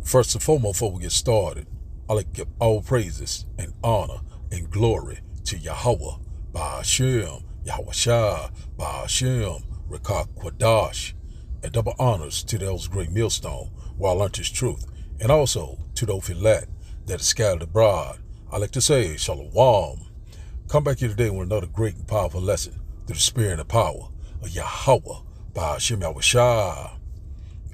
First and foremost, before we get started, I like to give all praises and honor and glory to Yahweh, Ba'ashem, Yahweh Shah, Ba'ashem, Rekah Kwadash, and double honors to those great millstone where I learned his truth, and also to those filet that is scattered abroad. I like to say, Shalom. Come back here today with another great and powerful lesson through the spirit and the power of Yahweh, Ba'ashem, Yahweh Shah.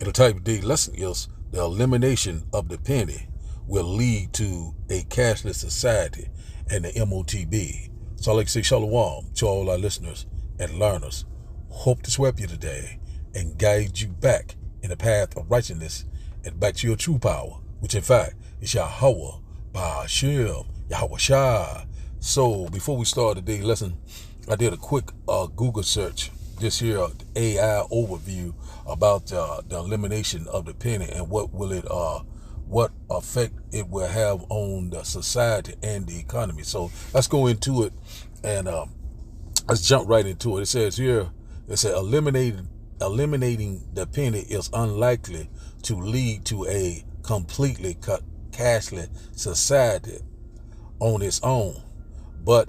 And the type of day lesson is the elimination of the penny will lead to a cashless society and the Motb. So I like to say shalom to all our listeners and learners. Hope to sweep you today and guide you back in the path of righteousness and back to your true power, which in fact is Yahweh, Ba'ashem, Yahweh Shah. So before we start today's lesson, I did a quick Google search this here AI overview about the elimination of the penny and what effect it will have on the society and the economy. So let's go into it and let's jump right into it. It says here, eliminating the penny is unlikely to lead to a completely cashless society on its own, but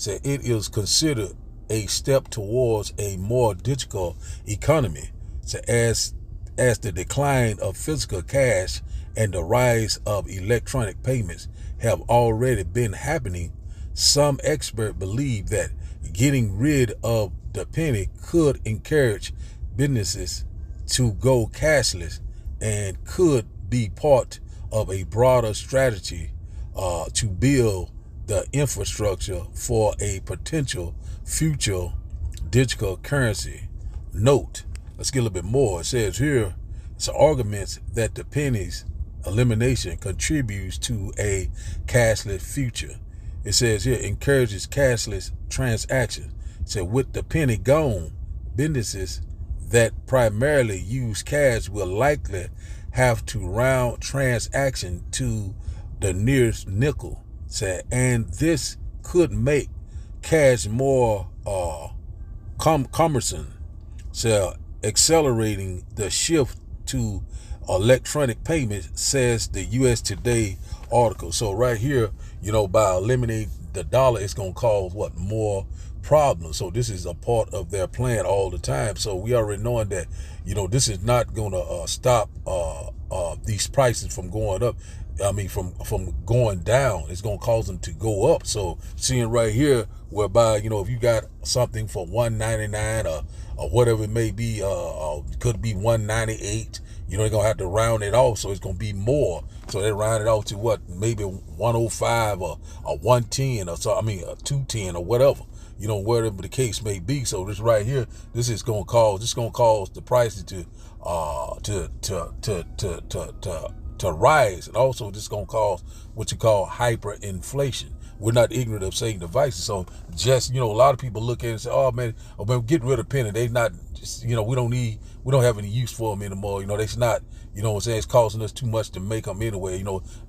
it is considered a step towards a more digital economy. So as the decline of physical cash and the rise of electronic payments have already been happening, some experts believe that getting rid of the penny could encourage businesses to go cashless and could be part of a broader strategy to build the infrastructure for a potential future digital currency. Note, let's get a little bit more. It says here, it's arguments that the penny's elimination contributes to a cashless future. It says here, encourages cashless transactions. So with the penny gone, businesses that primarily use cash will likely have to round transaction to the nearest nickel. And this could make cash more cumbersome, accelerating the shift to electronic payments, says the U.S. Today article. So right here, by eliminating the dollar, it's going to cause more problems. So this is a part of their plan all the time. So we already knowing that, this is not going to stop these prices from going up. From going down, it's going to cause them to go up. So seeing right here, whereby, if you got something for $1.99 or whatever it may be, could be $1.98, they're going to have to round it off. So it's going to be more. So they round it off to maybe 105 or 110 or so, 210 or whatever, whatever the case may be. So this right here, this is going to cause the prices to rise, and also this is going to cause what you call hyperinflation. We're not ignorant of Satan devices. So just, a lot of people look at it and say, oh man, get rid of penny. They not, we don't have any use for them anymore. It's not, it's costing us too much to make them anyway,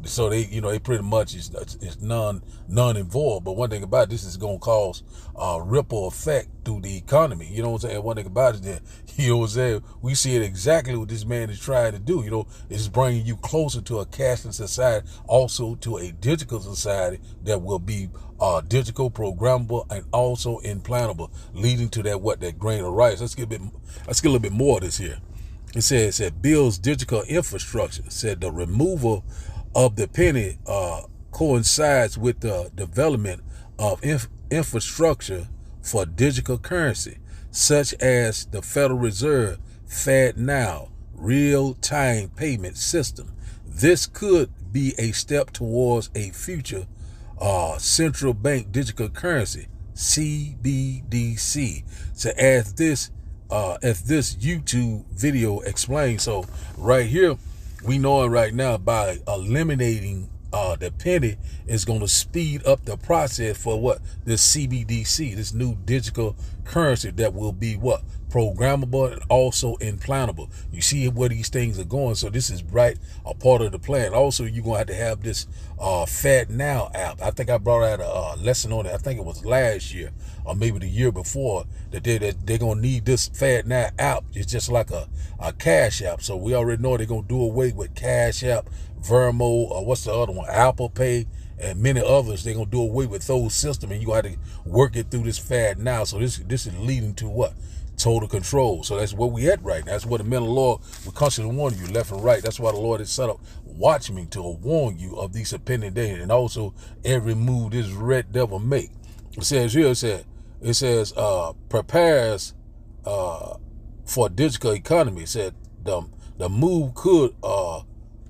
so they pretty much it's none involved. But one thing about this is going to cause a ripple effect through the economy. One thing about it that, we see it exactly what this man is trying to do. It's bringing you closer to a cashless society, also to a digital society that will be digital, programmable, and also implantable, leading to that grain of rice. Let's get a little bit more of this here. It says that builds digital infrastructure. It said the removal of the penny coincides with the development of infrastructure for digital currency, such as the Federal Reserve FedNow real-time payment system. This could be a step towards a future central bank digital currency, CBDC. So as this YouTube video explains, so right here, we know it right now by eliminating the penny is going to speed up the process for this CBDC, this new digital currency that will be programmable, and also implantable. You see where these things are going. So this is right a part of the plan. Also, you're going to have this Fat Now app. I think I brought out a lesson on it. I think it was last year or maybe the year before that they're going to need this Fat Now app. It's just like a Cash App. So we already know they're going to do away with Cash App, Vermo, or what's the other one? Apple Pay. And many others, they're going to do away with those systems, and you got to work it through this Fat Now. So this is leading to what? Total control. So that's where we at right now. That's what the men of the Lord will constantly warn you left and right. That's why the Lord has set up watchmen to warn you of these impending days, and also every move this red devil make. It says here, it says prepares for a digital economy. It said the move could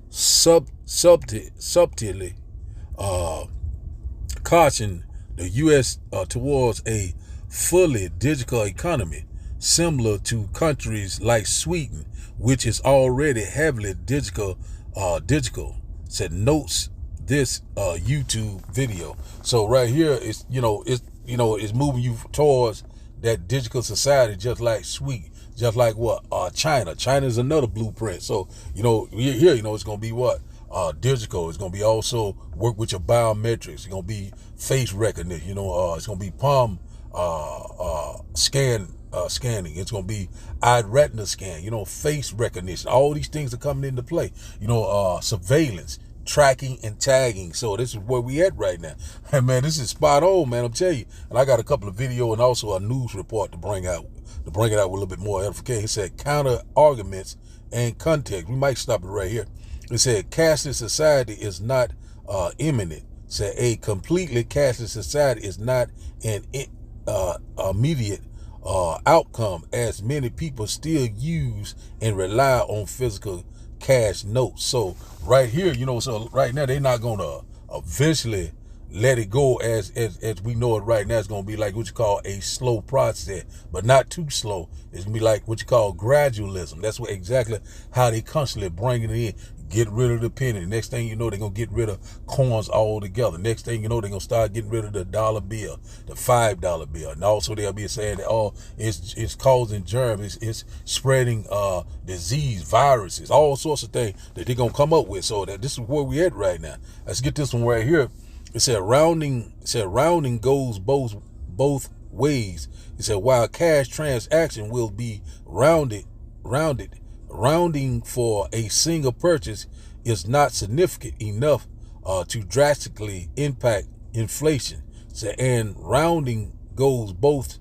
subtly caution the U.S. Towards a fully digital economy, similar to countries like Sweden, which is already heavily digital. Said notes this YouTube video. So right here it's it's moving you towards that digital society, just like Sweden, just like what China. China is another blueprint. So here it's gonna be what. Digital. It's going to be also work with your biometrics. It's going to be face recognition. It's going to be palm scanning. It's going to be eye retina scan. Face recognition. All these things are coming into play. Surveillance, tracking, and tagging. So this is where we at right now. And man, this is spot on, man. I'm telling you. And I got a couple of video and also a news report to bring it out with a little bit more edification. It said counter arguments and context. We might stop it right here. It said cashless society is not imminent. It said a completely cashless society is not an immediate outcome, as many people still use and rely on physical cash notes. So right here, so right now they're not going to eventually let it go as we know it right now. It's going to be like what you call a slow process, but not too slow. It's going to be like what you call gradualism. That's exactly how they constantly bring it in. Get rid of the penny. Next thing you know, they're going to get rid of coins altogether. Next thing you know, they're going to start getting rid of the dollar bill, the $5 bill. And also they'll be saying that, it's causing germs. It's spreading disease, viruses, all sorts of things that they're going to come up with. So that this is where we at right now. Let's get this one right here. It said rounding goes both ways. It said while cash transaction will be rounding for a single purchase is not significant enough to drastically impact inflation. So, and rounding goes both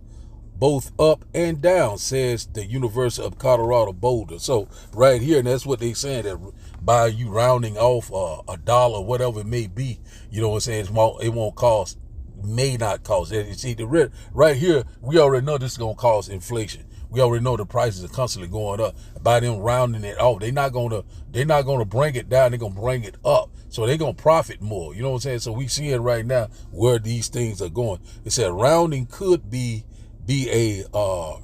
up and down, says the University of Colorado Boulder. So right here, and that's what they saying, that by you rounding off a dollar, whatever it may be, it won't cost, may not cost. See, right here, we already know this is going to cause inflation. We already know the prices are constantly going up. By them rounding it off, they're not gonna bring it down. They're gonna bring it up. So they're gonna profit more. You know what I'm saying? So we see it right now where these things are going. It said rounding could be a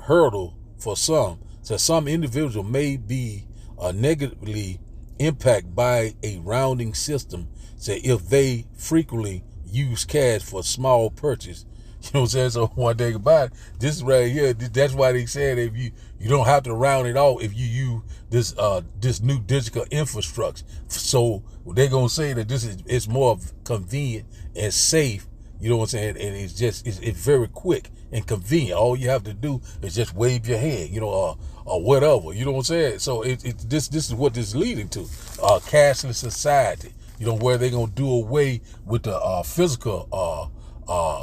hurdle for some. So some individual may be negatively impacted by a rounding system. So if they frequently use cash for small purchase. You know what I'm saying? So one thing about it, this right here, that's why they said if you don't have to round it off if you use this new digital infrastructure. So they're gonna say that it's more convenient and safe. You know what I'm saying? And it's very quick and convenient. All you have to do is just wave your hand, or whatever. You know what I'm saying? So this is what this is leading to, cashless society. Where they're gonna do away with the physical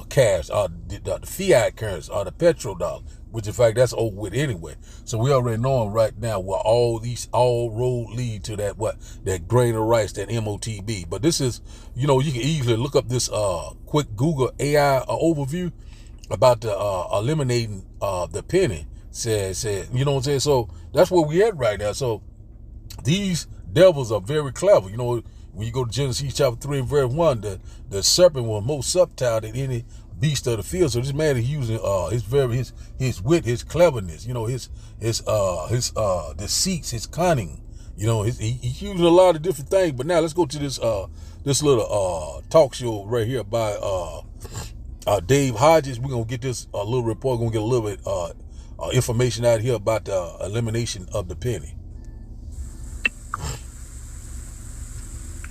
cash, the fiat currency, or the petrodollar, which in fact that's over with anyway. So we already know right now where all road lead to that grain of rice, that Motb. But this is, you can easily look up this quick Google AI overview about the eliminating the penny. Says you know what I'm saying? So that's where we at right now. So these devils are very clever. When you go to Genesis chapter 3 and verse 1, the serpent was more subtle than any beast of the field. So this man is using his wit, his cleverness, his deceits, his cunning. He's using a lot of different things. But now let's go to this little talk show right here by Dave Hodges. We're gonna get this little report. We're gonna get a little bit information out here about the elimination of the penny.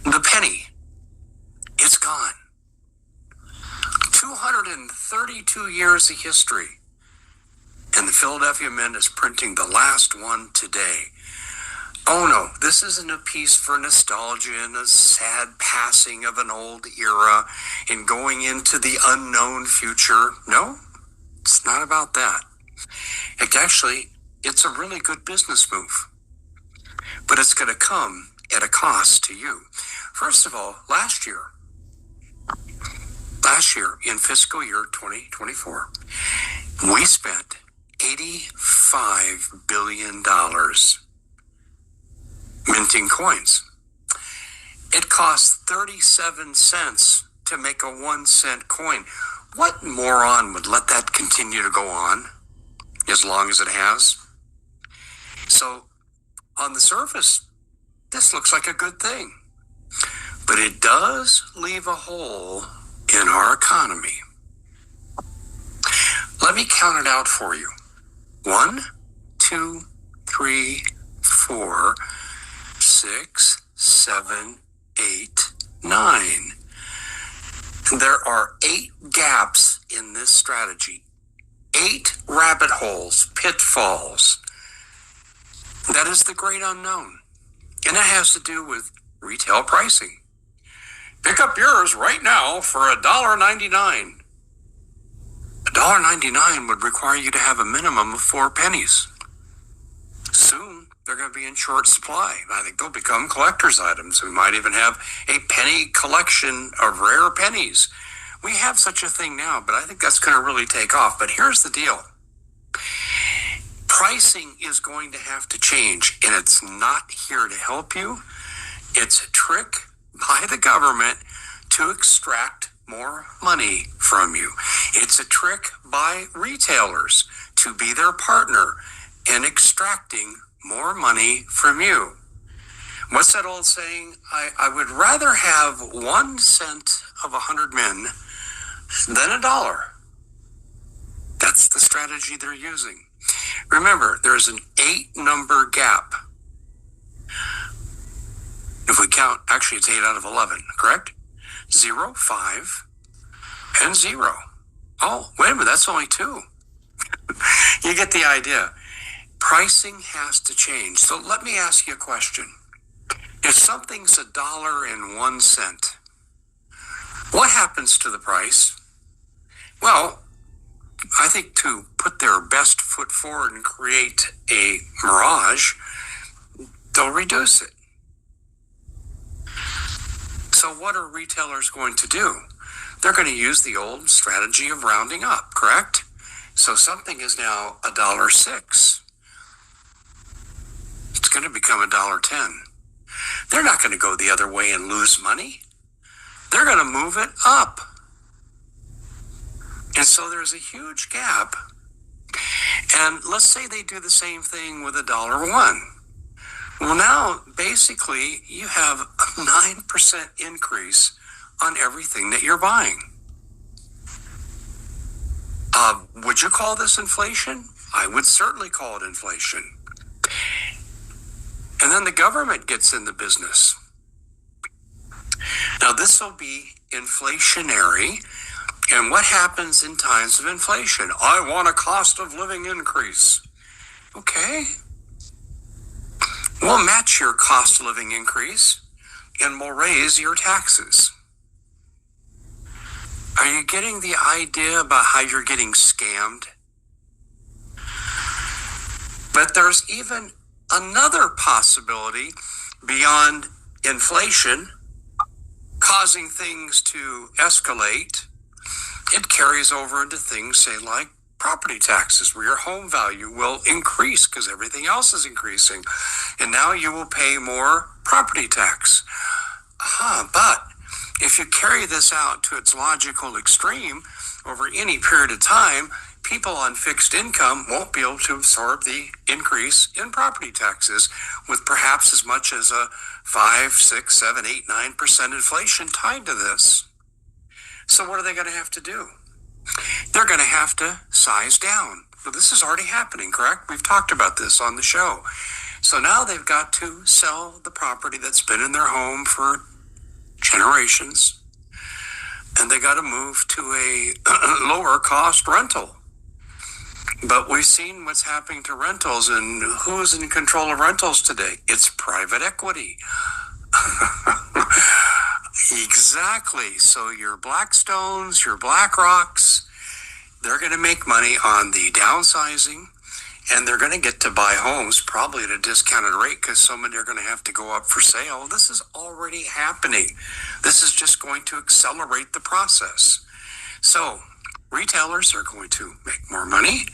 The penny, it's gone. 232 years of history. And the Philadelphia Mint is printing the last one today. Oh no, this isn't a piece for nostalgia and a sad passing of an old era and going into the unknown future. No, it's not about that. Actually, it's a really good business move. But it's going to come at a cost to you. First of all, last year in fiscal year 2024, we spent $85 billion minting coins. It costs 37 cents to make a 1 cent coin. What moron would let that continue to go on as long as it has? So, on the surface, this looks like a good thing. But it does leave a hole in our economy. Let me count it out for you. 1, 2, 3, 4, 6, 7, 8, 9. There are 8 gaps in this strategy. 8 rabbit holes, pitfalls. That is the great unknown. And it has to do with retail pricing. Pick up yours right now for $1.99. $1.99 would require you to have a minimum of 4 pennies. Soon, they're going to be in short supply. I think they'll become collector's items. We might even have a penny collection of rare pennies. We have such a thing now, but I think that's going to really take off. But here's the deal. Pricing is going to have to change, and it's not here to help you. It's a trick by the government to extract more money from you. It's a trick by retailers to be their partner in extracting more money from you. What's that old saying? I would rather have 1 cent of 100 men than $1. That's the strategy they're using. Remember, there's an 8-number gap. If we count, actually it's 8 out of 11, correct? 0, 5, and 0. Oh, wait a minute, that's only 2. You get the idea. Pricing has to change. So let me ask you a question. If something's $1.01, what happens to the price? Well, I think to put their best foot forward and create a mirage, they'll reduce it. So what are retailers going to do? They're going to use the old strategy of rounding up, correct? So something is now $1.06. It's going to become $1.10. They're not going to go the other way and lose money. They're going to move it up. And so there's a huge gap. And let's say they do the same thing with $1.01. Well, now, basically, you have a 9% increase on everything that you're buying. Would you call this inflation? I would certainly call it inflation. And then the government gets in the business. Now, this will be inflationary. And what happens in times of inflation? I want a cost of living increase. Okay. We'll match your cost of living increase and we'll raise your taxes. Are you getting the idea about how you're getting scammed? But there's even another possibility beyond inflation causing things to escalate. It carries over into things, say, like property taxes, where your home value will increase because everything else is increasing. And now you will pay more property tax. But if you carry this out to its logical extreme over any period of time, people on fixed income won't be able to absorb the increase in property taxes with perhaps as much as a 5, 6, 7, 8, 9% inflation tied to this. So what are they going to have to do? they're going to have to size down. Well, this is already happening, correct? We've talked about this on the show. So now they've got to sell the property that's been in their home for generations, and they got to move to a lower cost rental. But we've seen what's happening to rentals, and who's in control of rentals today? It's private equity. Exactly. So your Blackstones, your BlackRocks, they're going to make money on the downsizing, and they're going to get to buy homes probably at a discounted rate because so many are going to have to go up for sale. This is already happening. This is just going to accelerate the process. So retailers are going to make more money.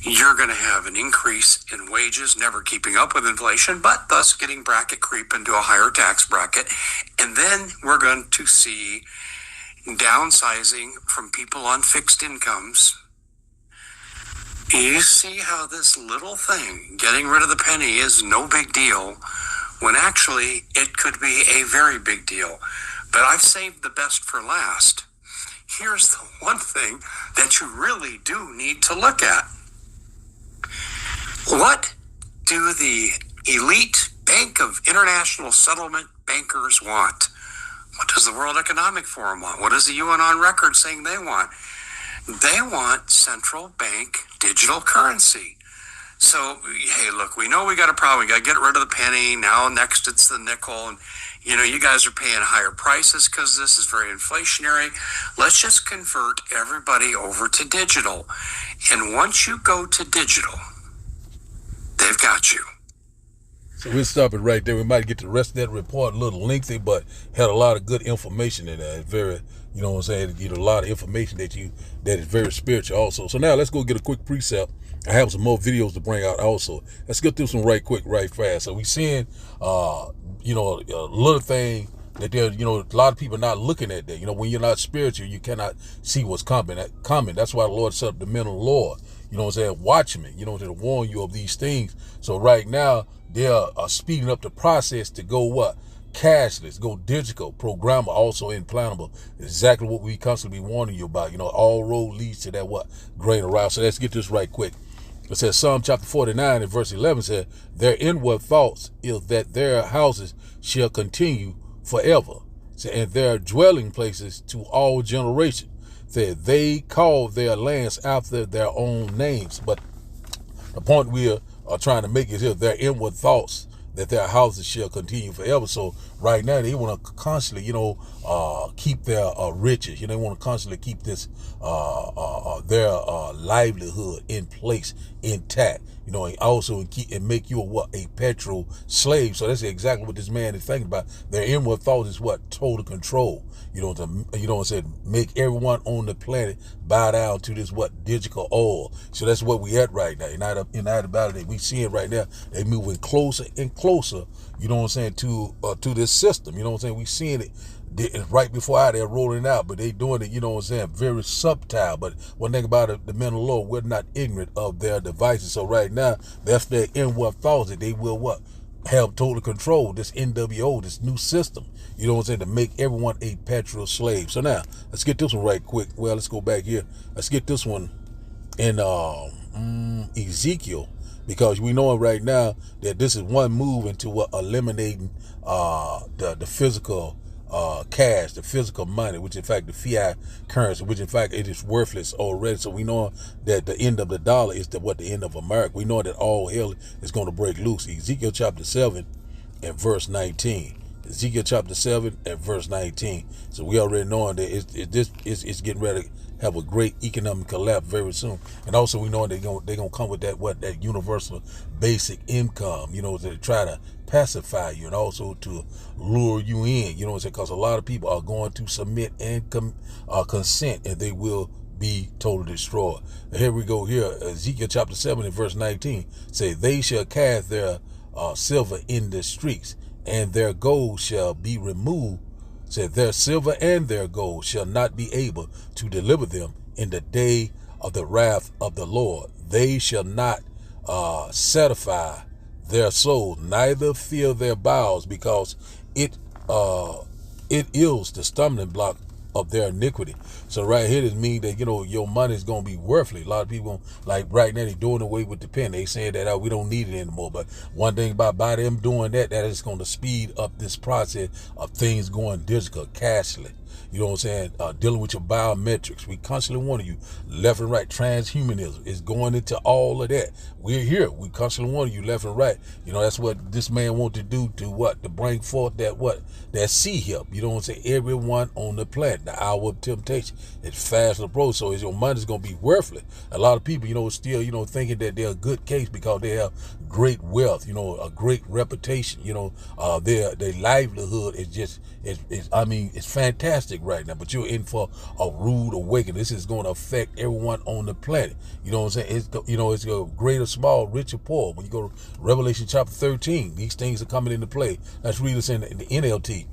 You're going to have an increase in wages, never keeping up with inflation, but thus getting bracket creep into a higher tax bracket. And then we're going to see downsizing from people on fixed incomes. You see how this little thing, getting rid of the penny, is no big deal, when actually it could be a very big deal. But I've saved the best for last. Here's the one thing that you really do need to look at. What do the elite Bank of International Settlement bankers want? What does the World Economic Forum want? What is the UN on record saying they want? They want central bank digital currency. So, hey, look, we know we got a problem. We got to get rid of the penny. Now, next it's the nickel. And, you guys are paying higher prices because this is very inflationary. Let's just convert everybody over to digital. And once you go to digital, they've got you. So we'll stop it right there. We might get the rest of that report a little lengthy, but had a lot of good information in there. It's very, a lot of information that is very spiritual also. So now let's go get a quick precept. I have some more videos to bring out also. Let's get through some right quick, right fast. So we seeing, a little thing that there, a lot of people are not looking at that. When you're not spiritual, you cannot see what's coming. That's why the Lord set up the men of the Lord. Watchmen, to warn you of these things. So right now, they are speeding up the process to go what? Cashless, go digital, programmable, also implantable. Exactly what we constantly be warning you about. All road leads to that what? Great arrival. So let's get this right quick. It says Psalm chapter 49 and verse 11 says, their inward thoughts is that their houses shall continue forever, and their dwelling places to all generations. Said they call their lands after their own names. But the point we are trying to make is here, their inward thoughts that their houses shall continue forever. So right now they want to constantly, keep their riches. They want to constantly keep this their livelihood in place, intact. And also make you a petrol slave. So that's exactly what this man is thinking about. Their inward thoughts is what? Total control. Make everyone on the planet bow down to this what? Digital oil. So that's what we at right now. United about it. We see it right now. They moving closer and closer, to this system. We seeing it right before they're rolling out, but they doing it, very subtle. But one thing about it, the men of the Lord, we're not ignorant of their devices. So right now, that's their inward thoughts that they will what? Have total control, this NWO, this new system, to make everyone a petrol slave. So now, let's get this one right quick. Well, let's go back here. Let's get this one in Ezekiel, because we know right now that this is one move into eliminating the physical cash, the physical money, which in fact the fiat currency, which in fact it is worthless already. So we know that the end of the dollar is the end of America. We know that all hell is going to break loose. Ezekiel chapter 7 and verse 19. Ezekiel chapter 7 and verse 19. So we already know that it's getting ready to have a great economic collapse very soon. And also we know they're gonna come with that universal basic income, to try to pacify you and also to lure you in, because a lot of people are going to submit and consent, and they will be totally destroyed. And here we go here. Ezekiel chapter 7 and verse 19 say, they shall cast their silver in the streets, and their gold shall be removed. Said their silver and their gold shall not be able to deliver them in the day of the wrath of the Lord. They shall not satisfy their souls, neither fill their bowels, because it is the stumbling block of their iniquity. So right here, this means that, your money is going to be worthless. A lot of people, like right now, they're doing away with the pen. They saying that we don't need it anymore. But one thing by them doing that is going to speed up this process of things going digital, cashless. You know what I'm saying? Dealing with your biometrics. We constantly warning you, left and right. Transhumanism is going into all of that. We're here. We constantly warning you, left and right. That's what this man wanted to do to bring forth that sea help. You know what I'm saying? Everyone on the planet, the hour of temptation, it's fast approach. So your money's going to be worthless. A lot of people, still, thinking that they're a good case because they have great wealth, a great reputation. Their livelihood is it's fantastic right now, but you're in for a rude awakening. This is going to affect everyone on the planet. You know what I'm saying? It's a great or small, rich or poor. When you go to Revelation chapter 13, these things are coming into play. Let's read this in the NLT.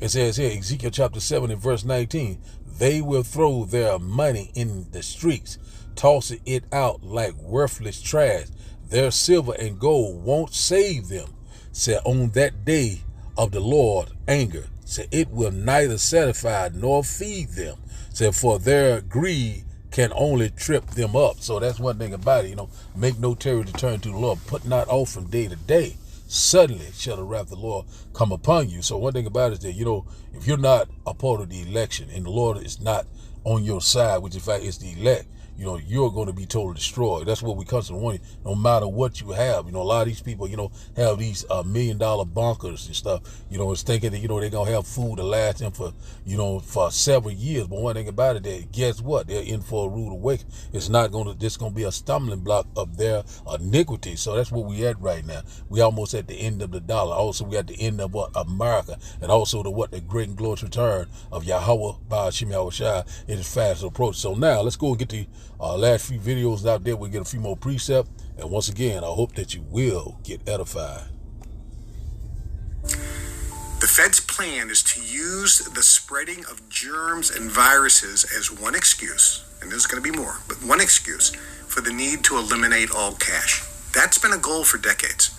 It says here, Ezekiel chapter 7 and verse 19, they will throw their money in the streets, tossing it out like worthless trash. Their silver and gold won't save them. Said on that day of the Lord anger, said it will neither satisfy nor feed them. Said for their greed can only trip them up. So that's one thing about it, make no terror to turn to the Lord, put not off from day to day. Suddenly shall the wrath of the Lord come upon you. So one thing about it is that, if you're not a part of the election and the Lord is not on your side, which in fact is the elect, you're going to be totally destroyed. That's what we constantly want. No matter what you have, a lot of these people, have these $1 million bunkers and stuff, it's thinking that, they're going to have food to last them for, for several years. But one thing about it, that guess what? They're in for a rude awakening. This going to be a stumbling block of their iniquity. So that's where we at right now. We almost at the end of the dollar. Also, we at the end of America, and also the great and glorious return of Yahweh Ba'ashim Yahushua. It is fast approach. So now let's go and get the last few videos out there. We'll get a few more precepts. And once again, I hope that you will get edified. The Fed's plan is to use the spreading of germs and viruses as one excuse, and there's going to be more, but one excuse for the need to eliminate all cash. That's been a goal for decades.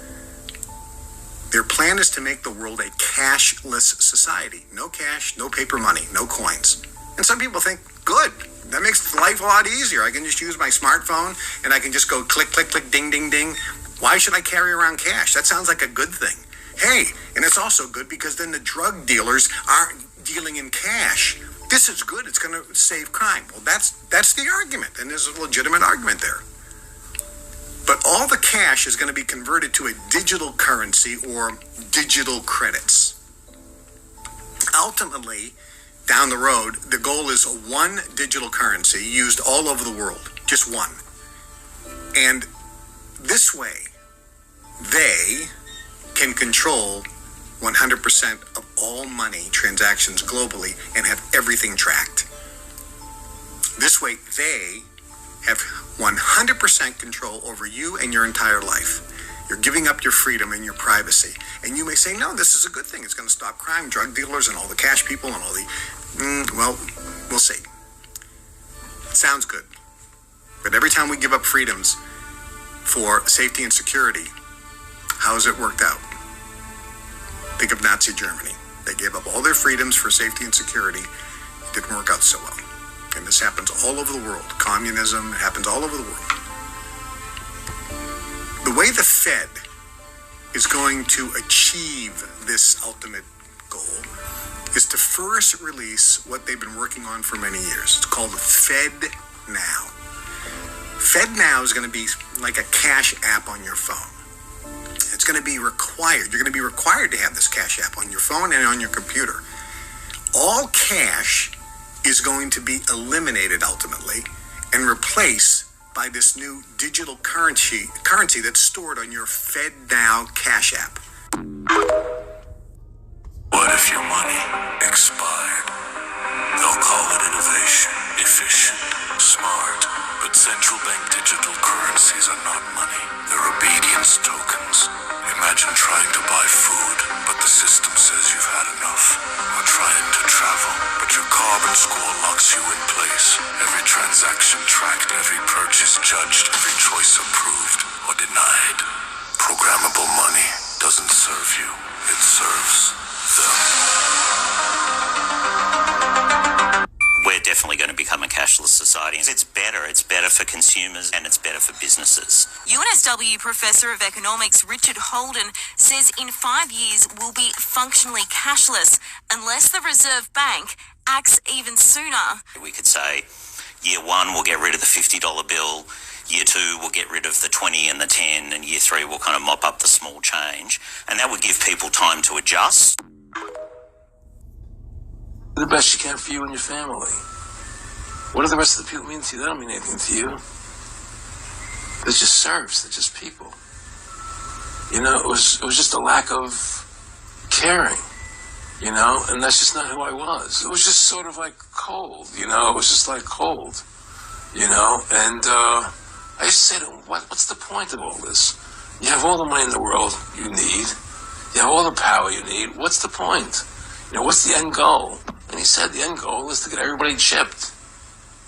Their plan is to make the world a cashless society. No cash, no paper money, no coins. And some people think, good. That makes life a lot easier. I can just use my smartphone and I can just go click, click, click, ding, ding, ding. Why should I carry around cash? That sounds like a good thing. Hey, and it's also good because then the drug dealers aren't dealing in cash. This is good. It's going to save crime. Well, that's the argument, and there's a legitimate argument there. But all the cash is going to be converted to a digital currency or digital credits. Ultimately, down the road, the goal is one digital currency used all over the world, just one. And this way, they can control 100% of all money transactions globally and have everything tracked. This way, they have 100% control over you and your entire life. You're giving up your freedom and your privacy. And you may say, no, this is a good thing. It's going to stop crime, drug dealers, and all the cash people, and all the... well, we'll see. It sounds good. But every time we give up freedoms for safety and security, how has it worked out? Think of Nazi Germany. They gave up all their freedoms for safety and security. It didn't work out so well. And this happens all over the world. Communism happens all over the world. The way the Fed is going to achieve this ultimate goal is to first release what they've been working on for many years. It's called Fed Now. Fed Now is going to be like a cash app on your phone. It's going to be required. You're going to be required to have this cash app on your phone and on your computer. All cash is going to be eliminated ultimately and replaced by this new digital currency that's stored on your Fed Now cash app. What if your money expired? They'll call it innovation, efficient, smart. But central bank digital currencies are not money. They're obedience tokens. Imagine trying to buy food, but the system says you've had enough. Or trying to travel, but your carbon score locks you in place. Every transaction tracked, every purchase judged, every choice approved or denied. Programmable money doesn't serve you. It serves them. cashless society. It's better. It's better for consumers and it's better for businesses. UNSW Professor of Economics Richard Holden says in 5 years we'll be functionally cashless unless the Reserve Bank acts even sooner. We could say year one we'll get rid of the $50 bill, year two we'll get rid of the 20 and the 10, and year three we'll kind of mop up the small change, and that would give people time to adjust. The best you can for you and your family. What do the rest of the people mean to you? They don't mean anything to you. They're just serfs. They're just people. You know, it was just a lack of caring, you know, and that's just not who I was. It was just sort of like cold, you know, it was just like cold, you know, and I used to say to him, what's the point of all this? You have all the money in the world you need. You have all the power you need. What's the point? You know, what's the end goal? And he said the end goal is to get everybody chipped,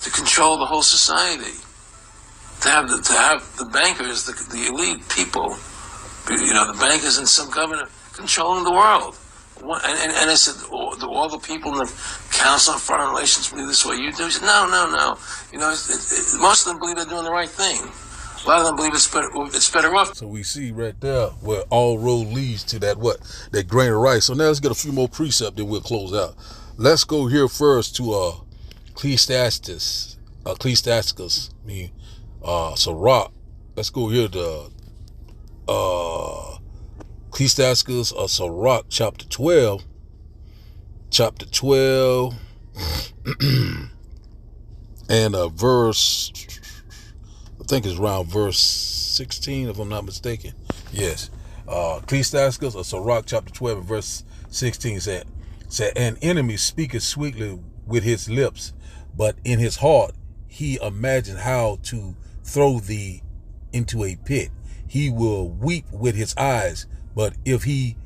to control the whole society, to have the bankers, the elite people, you know, the bankers and some governor controlling the world. And I said, all the people in the Council on Foreign Relations believe this way you do? He said, no. You know, most of them believe they're doing the right thing. A lot of them believe it's better off. So we see right there where all road leads to that grain of rice. So now let's get a few more precepts, then we'll close out. Let's go here first to Ecclesiastes, Sirach. Let's go here to Ecclesiastes or Sirach, chapter 12, and verse, I think it's around verse 16, if I'm not mistaken. Yes. Ecclesiastes or Sirach, chapter 12, and verse 16 said, an enemy speaketh sweetly with his lips, but in his heart he imagines how to throw thee into a pit. He will weep with his eyes, but if he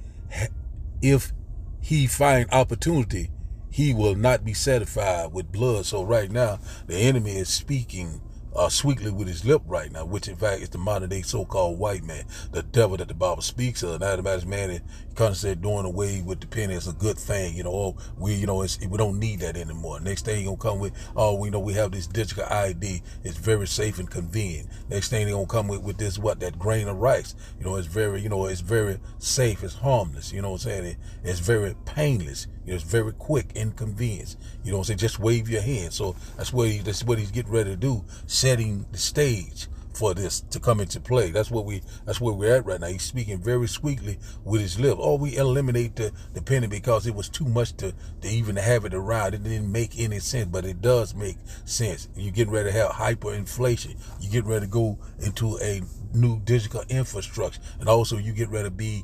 find opportunity, he will not be satisfied with blood. So right now, the enemy is speaking sweetly with his lip right now, which in fact is the modern day so-called white man, the devil that the Bible speaks of. Now the matter man is constantly doing away with the penny is a good thing, you know. We don't need that anymore. Next thing you're gonna come with, we know we have this digital ID. It's very safe and convenient. Next thing they're gonna come with this that grain of rice. You know, it's very safe. It's harmless. You know what I'm saying? It's very painless. It's very quick and convenient. You know what I'm saying? Just wave your hand. So that's what he's getting ready to do, setting the stage for this to come into play. That's where we're at right now. He's speaking very sweetly with his lip. We eliminate the penny because it was too much to even have it around. It didn't make any sense, but it does make sense. You're getting ready to have hyperinflation. You get ready to go into a new digital infrastructure, and also you get ready to be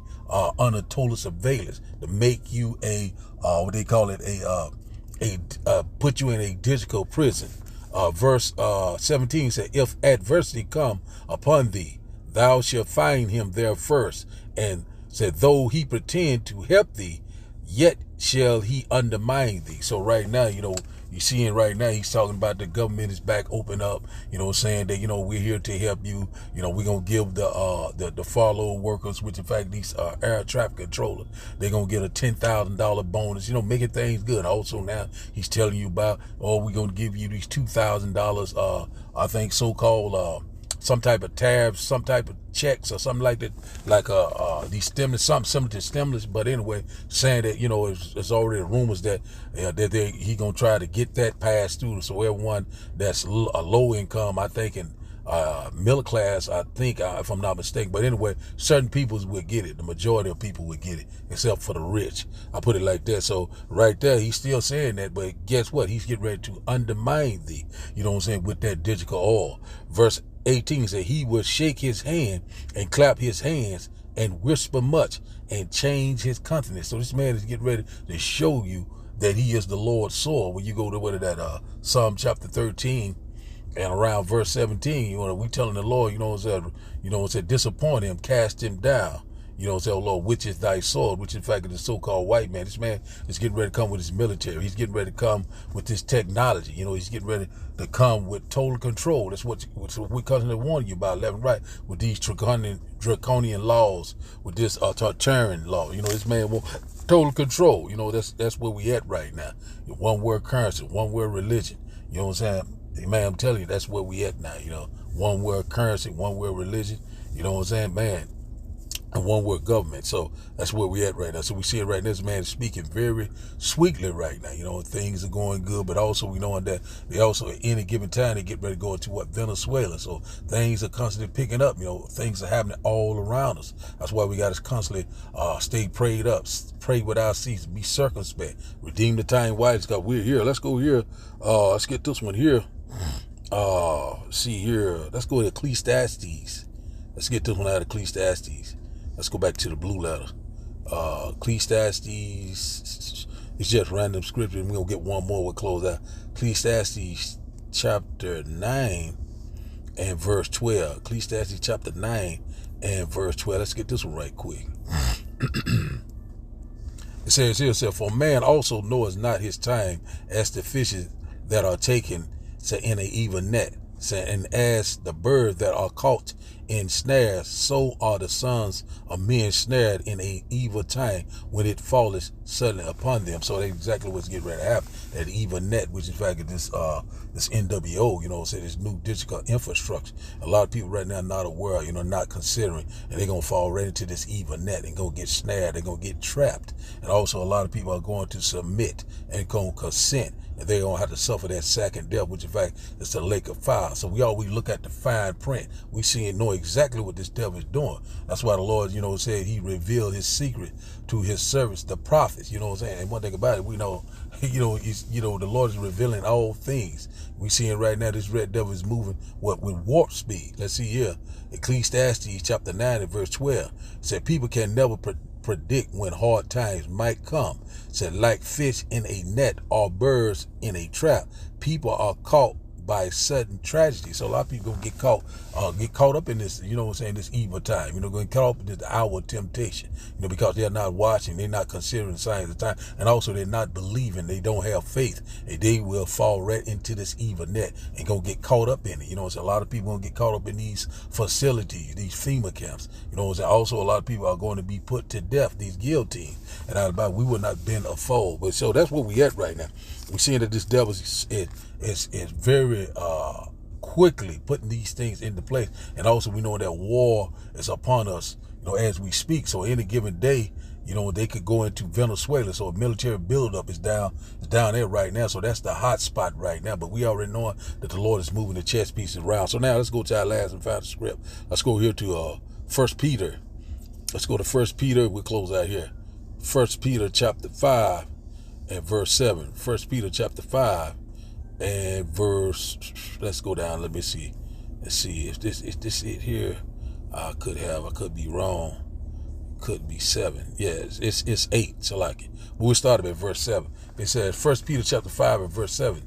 under total surveillance to make you a what they call it put you in a digital prison. Verse 17 said, if adversity come upon thee, thou shalt find him there first. And said, though he pretend to help thee, yet shall he undermine thee. So right now, you know, you're seeing right now, he's talking about the government is back open up, you know, saying that, you know, we're here to help you. You know, we're going to give the furlough workers, which in fact, these air traffic controllers, they're going to get a $10,000 bonus, you know, making things good. Also now he's telling you about, we're going to give you these $2,000, I think so-called, some type of tabs, some type of checks or something like that, like these stimulus, something similar to stimulus. But anyway, saying that, you know, it's already rumors that he gonna try to get that passed through. So everyone that's a low income, I think, and middle class, I think, if I'm not mistaken. But anyway, certain peoples would get it. The majority of people would get it, except for the rich. I put it like that. So right there, he's still saying that. But guess what? He's getting ready to undermine thee. You know what I'm saying? With that digital oil. Verse 18 said, he will shake his hand and clap his hands and whisper much and change his countenance. So this man is getting ready to show you that he is the Lord's sword. When you go to Psalm chapter 13 and around verse 17, you know, we telling the Lord, you know what I'm saying, disappoint him, cast him down. You know, say, oh Lord, which is thy sword, which in fact is the so-called white man. This man is getting ready to come with his military. He's getting ready to come with his technology. You know, he's getting ready to come with total control. That's what we constantly warning you about, left and right, with these draconian laws, with this totalitarian law. You know, this man wants total control. You know, that's where we at right now. One word currency, one word religion. You know what I'm saying? Hey, man, I'm telling you, that's where we at now. You know, one world currency, one world religion. You know what I'm saying, man? And one word government. So that's where we at right now. So we see it right now. This man is speaking very sweetly right now. You know, things are going good, but also we know that they also at any given time they get ready to go into Venezuela. So things are constantly picking up. You know, things are happening all around us. That's why we got to constantly stay prayed up, pray without ceasing, be circumspect, redeem the time while it's got. We're here. Let's go here. Let's get this one here. See here. Let's go to Ecclesiastes. Let's get this one out of Ecclesiastes. Let's go back to the blue letter. Ecclesiastes, it's just random scripture. We're going to get one more. We'll close out. Ecclesiastes chapter 9 and verse 12. Ecclesiastes chapter 9 and verse 12. Let's get this one right quick. It says here, for man also knoweth not his time as the fishes that are taken in an even net. And as the birds that are caught in snares, so are the sons of men snared in a evil time when it falleth suddenly upon them. So that's exactly what's getting ready to happen. That evil net, which in fact is this NWO, you know, say this new digital infrastructure. A lot of people right now are not aware, you know, not considering, and they're gonna fall right into this evil net and gonna get snared, they're gonna get trapped. And also a lot of people are going to submit and gonna consent. And they're going to have to suffer that second death, which in fact is the lake of fire. So we always look at the fine print. We see and know exactly what this devil is doing. That's why the Lord, you know, said he revealed his secret to his servants, the prophets. You know what I'm saying? And one thing about it, we know, the Lord is revealing all things. We seeing right now this red devil is moving with warp speed. Let's see here. Ecclesiastes chapter 9 and verse 12. It said people can never predict when hard times might come. Said like fish in a net or birds in a trap, people are caught by sudden tragedy. So a lot of people gonna get caught up in this, you know what I'm saying, this evil time, you know, going caught up in this hour of temptation, you know, because they're not watching, they're not considering the signs of the time, and also they're not believing, they don't have faith, and they will fall right into this evil net and gonna get caught up in it. You know, so a lot of people gonna get caught up in these facilities, these FEMA camps. You know, also a lot of people are going to be put to death, these guillotines, and out about we will not bend a fold. But so that's where we at right now. We're seeing that this devil is very quickly putting these things into place, and also we know that war is upon us, you know, as we speak. So any given day, you know, they could go into Venezuela. So a military buildup is down there right now. So that's the hot spot right now. But we already know that the Lord is moving the chess pieces around. So now let's go to our last and final script. Let's go here to 1 Peter. Let's go to 1 Peter. We'll close out here. 1 Peter chapter 5 and verse 7. 1 Peter chapter 5 and verse, let's go down. Let me see. Let's see if this it here. I could be wrong. Could be 7. Yes, it's 8. So like it. But we'll start at verse 7. It said 1 Peter chapter 5 and verse 7.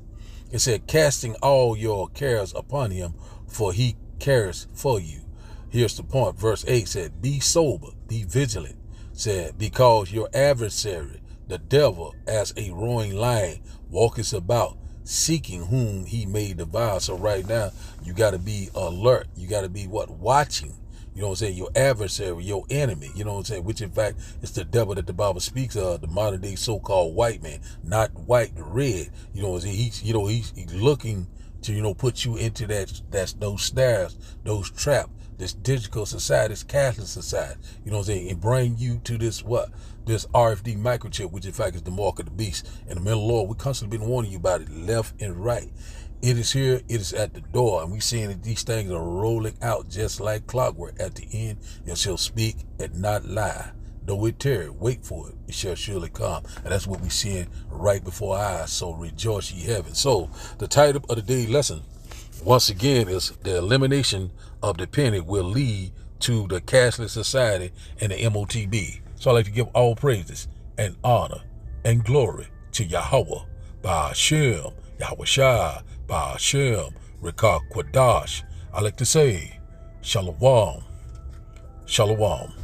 It said, casting all your cares upon him, for he cares for you. Here's the point. Verse 8 said, be sober, be vigilant. Said, because your adversary, the devil, as a roaring lion, walketh about, seeking whom he may devour. So right now, you got to be alert. You got to be watching. You know what I'm saying? Your adversary, your enemy. You know what I'm saying? Which in fact is the devil that the Bible speaks of, the modern day so-called white man, not white, red. You know what I'm saying? He's looking to, you know, put you into those snares, those traps, this digital society, this cashless society. You know what I'm saying? And bring you to this RFD microchip, which in fact is the mark of the beast. And the middle Lord, we constantly been warning you about it, left and right. It is here, it is at the door, and we seeing that these things are rolling out just like clockwork. At the end, it shall speak and not lie. Though it tarry, wait for it, it shall surely come. And that's what we're seeing right before our eyes. So rejoice ye heaven. So the title of the day lesson, once again, is the elimination of the penny will lead to the cashless society and the Motb. So I'd like to give all praises and honor and glory to Yahweh, Ba'ashem, Yahweh Shai, Ba'ashem, Rekah Kwadash. I like to say, Shalom, Shalom.